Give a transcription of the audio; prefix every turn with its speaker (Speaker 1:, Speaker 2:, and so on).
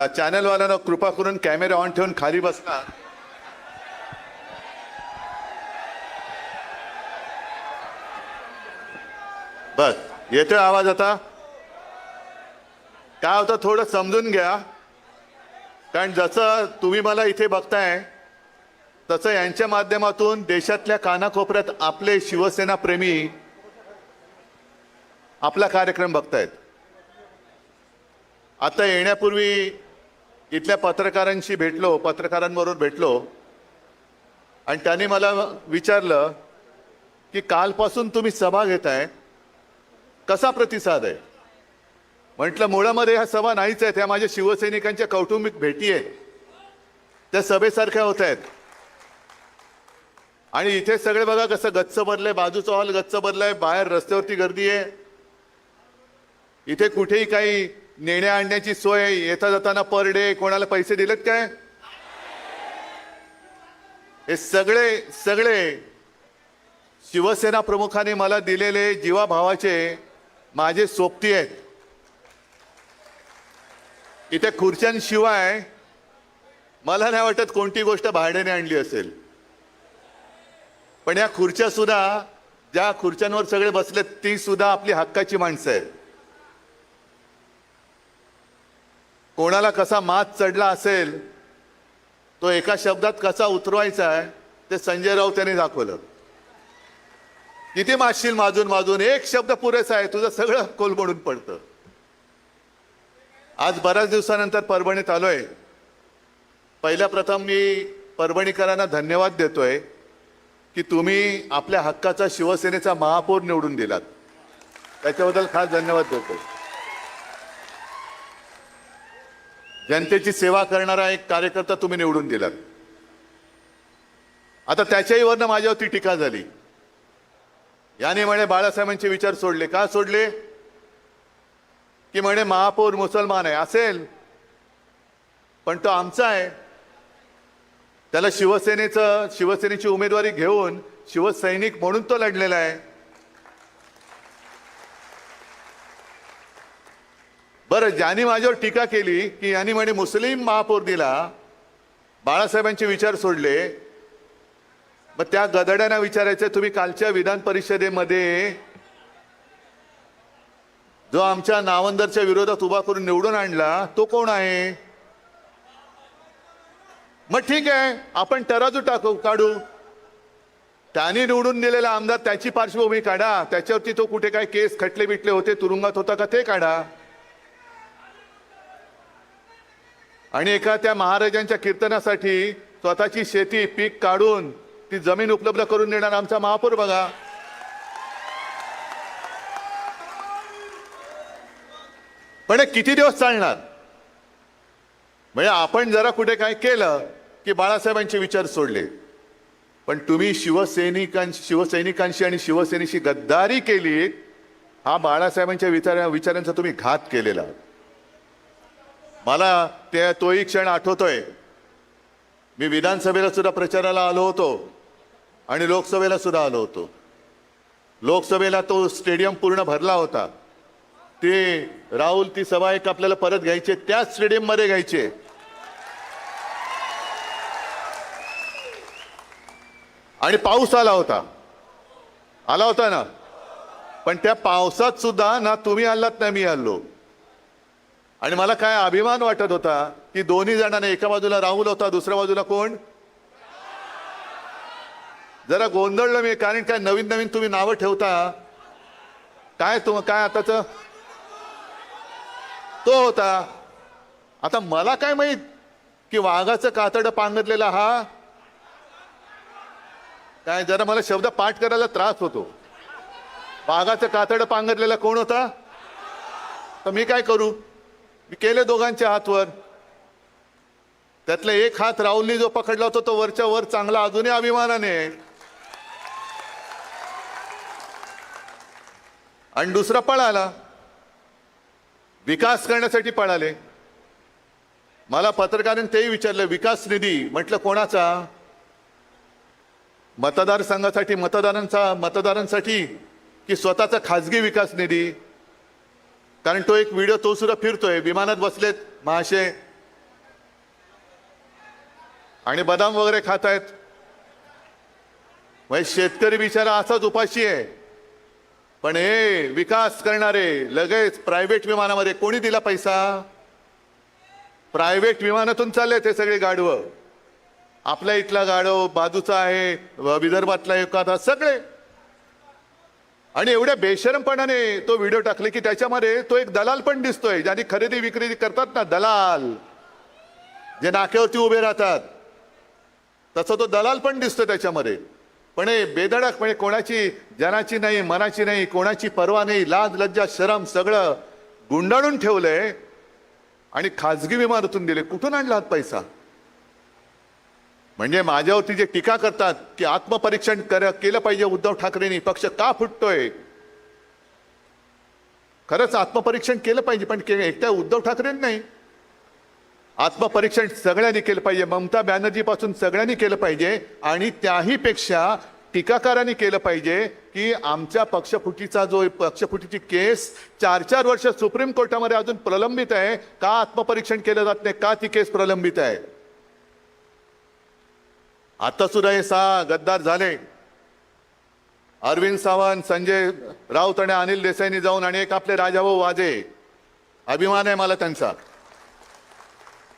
Speaker 1: Channel वाल्यानं कृपा करून camera on ठेवून खाली बसला। बस येतोय आवाज आता? काय होतं थोडं समजून घ्या, कारण जसं तुम्ही मला इथे बघताय तसं यांच्या माध्यमातून देशातल्या कानाकोपऱ्यात आपले शिवसेना प्रेमी आपला कार्यक्रम बघतायत। आता येण्यापूर्वी इथल्या पत्रकारांशी भेटलो, पत्रकारांबरोबर भेटलो आणि त्यांनी मला विचारलं की कालपासून तुम्ही सभा घेताय, कसा प्रतिसाद आहे? म्हटलं मुळामध्ये ह्या सभा नाहीच आहेत, ह्या माझ्या शिवसैनिकांच्या कौटुंबिक भेटी आहेत, त्या सभेसारख्या होत आहेत। आणि इथे सगळे बघा कसं गच्च भरलंय, बाजूचा हॉल गच्च भरलाय, बाहेर रस्त्यावरती गर्दी आहे। इथे कुठेही काही नेण्या आणण्याची सोय, येता जाताना पर डे कोणाला पैसे दिलेत काय? हे सगळे सगळे शिवसेना प्रमुखांनी मला दिलेले जीवाभावाचे माझे सोबती आहेत। इथे खुर्च्यांशिवाय मला नाही वाटत कोणती गोष्ट भाड्याने आणली असेल, पण या खुर्च्या सुद्धा, ज्या खुर्च्यांवर सगळे बसलेत ती सुद्धा आपली हक्काची माणसं आहेत। कोणाला कसा मात चढला असेल, तो एका शब्दात कसा उतरवायचा आहे ते संजय राऊत यांनी दाखवलं। किती मारशील माजून माजून, एक शब्द पुरेसा आहे, तुझं सगळं कोलमडून पडतं। आज बऱ्याच दिवसानंतर परभणीत आलोय। पहिल्या प्रथम मी परभणीकरांना धन्यवाद देतोय की तुम्ही आपल्या हक्काचा शिवसेनेचा महापौर निवडून दिलात, त्याच्याबद्दल खास धन्यवाद देतोय। जनतेची सेवा करणारा एक कार्यकर्ता तुम्ही निवडून दिलात। आता त्याच्याही वरनं माझ्यावरती टीका झाली, याने म्हणे बाळासाहेबांचे विचार सोडले। का सोडले? की म्हणे महापौर मुसलमान आहे। असेल, पण तो आमचा आहे, त्याला शिवसेनेची उमेदवारी घेऊन शिवसैनिक म्हणून तो लढलेला आहे। बरं, ज्यांनी माझ्यावर टीका केली की यांनी म्हणे मुस्लिम महापौर दिला, बाळासाहेबांचे विचार सोडले, मग त्या गदड्यांना विचारायचं, तुम्ही कालच्या विधान परिषदेमध्ये जो आमच्या नावंदरच्या विरोधात उभा करून निवडून आणला तो कोण आहे? मग ठीक आहे, आपण तराजू काढू, त्यांनी निवडून दिलेला आमदार त्याची पार्श्वभूमी काढा, त्याच्यावरती तो कुठे काय केस खटले बिटले होते, तुरुंगात होता का ते काढा। आणि एका त्या महाराजांच्या कीर्तनासाठी स्वतःची शेती पीक काढून ती जमीन उपलब्ध करून देणार आमचा महापौर बघा। पण किती दिवस चालणार? म्हणजे आपण जरा कुठे काय केलं की बाळासाहेबांचे विचार सोडले, पण तुम्ही शिवसैनिकांशी आणि शिवसेनेशी गद्दारी केली, हा बाळासाहेबांच्या विचारांचा तुम्ही घात केलेला। मला तोही क्षण आठवतोय। मी विधानसभेला सुद्धा प्रचाराला आलो होतो आणि लोकसभेला सुद्धा आलो होतो। लोकसभेला तो स्टेडियम पूर्ण भरला होता। ते राहुल, ती सभा एक आपल्याला परत घ्यायची, त्याच स्टेडियम मध्ये घ्यायचे। आणि पाऊस आला होता ना, पण त्या पावसात सुद्धा ना तुम्ही आलात ना मी आलो। आणि मला काय अभिमान वाटत होता की दोन्ही जणांना, एका बाजूला राहुल होता, दुसऱ्या बाजूला कोण? जरा गोंधळलो मी, कारण काय नवीन नवीन तुम्ही नावं ठेवता, काय आताच तो होता। आता मला काय माहित की वाघाचं कातडं पांघरलेला हा काय, जरा मला शब्द पाठ करायला त्रास होतो। वाघाचं कातडं पांघरलेला कोण होता? तर मी काय करू, मी केले दोघांच्या हातवर, त्यातला एक हात राहुलनी जो पकडला होता तो वरच्या वर चांगला, अजूनही अभिमानाने, आणि दुसरा पळाला, विकास करण्यासाठी पळाले। मला पत्रकारांनी तेही विचारलं, विकास निधी, म्हटलं कोणाचा? मतदारसंघासाठी, मतदारांसाठी की स्वतःचा खाजगी विकास निधी? कारण तो एक व्हिडिओ तो सुद्धा फिरतोय, विमानात बसलेत महाशय आणि बदाम वगैरे खातायत. म्हणजे शेतकरी बिचारा असाच उपाशी आहे. पण हे विकास करणारे लगेच प्रायव्हेट विमानामध्ये कोणी दिला पैसा? प्रायव्हेट विमानातून चालले ते सगळे गाढवं. आपल्या इथला गाढव बाजूचा आहे, विदर्भातला एखादा, सगळे. आणि एवढ्या बेशरमपणाने तो व्हिडिओ टाकले की त्याच्यामध्ये तो एक दलाल पण दिसतोय, ज्यांनी खरेदी विक्री करतात ना, दलाल जे नाक्यावरती उभे राहतात, तसा तो दलाल पण दिसतोय त्याच्यामध्ये. पण हे बेधडक, म्हणजे कोणाची जनाची नाही, मनाची नाही, कोणाची पर्वा नाही, लाज लज्जा शरम सगळं गुंडाळून ठेवलंय आणि खाजगी विमानातून दिले. कुठून आणला हा पैसा? म्हणजे माझ्यावरती जे टीका करतात की आत्मपरीक्षण केलं पाहिजे उद्धव ठाकरेंनी, पक्ष का फुटतोय? खरंच आत्मपरीक्षण केलं पाहिजे, पण एकट्या उद्धव ठाकरेंनी नाही, आत्मपरीक्षण सगळ्यांनी केलं पाहिजे. ममता बॅनर्जी पासून सगळ्यांनी केलं पाहिजे. आणि त्याही पेक्षा टीकाकारांनी केलं पाहिजे की आमच्या पक्षफुटीचा जो पक्षफुटीची केस 4-4 वर्ष सुप्रीम कोर्टामध्ये अजून प्रलंबित आहे, का आत्मपरीक्षण केलं जात नाही? का ती केस प्रलंबित आहे? आता सुद्धा हे 6 गद्दार झाले. अरविंद सावंत, संजय राऊत आणि अनिल देसाईंनी जाऊन, आणि एक आपले राजाभाऊ वाजे, अभिमान आहे मला त्यांचा,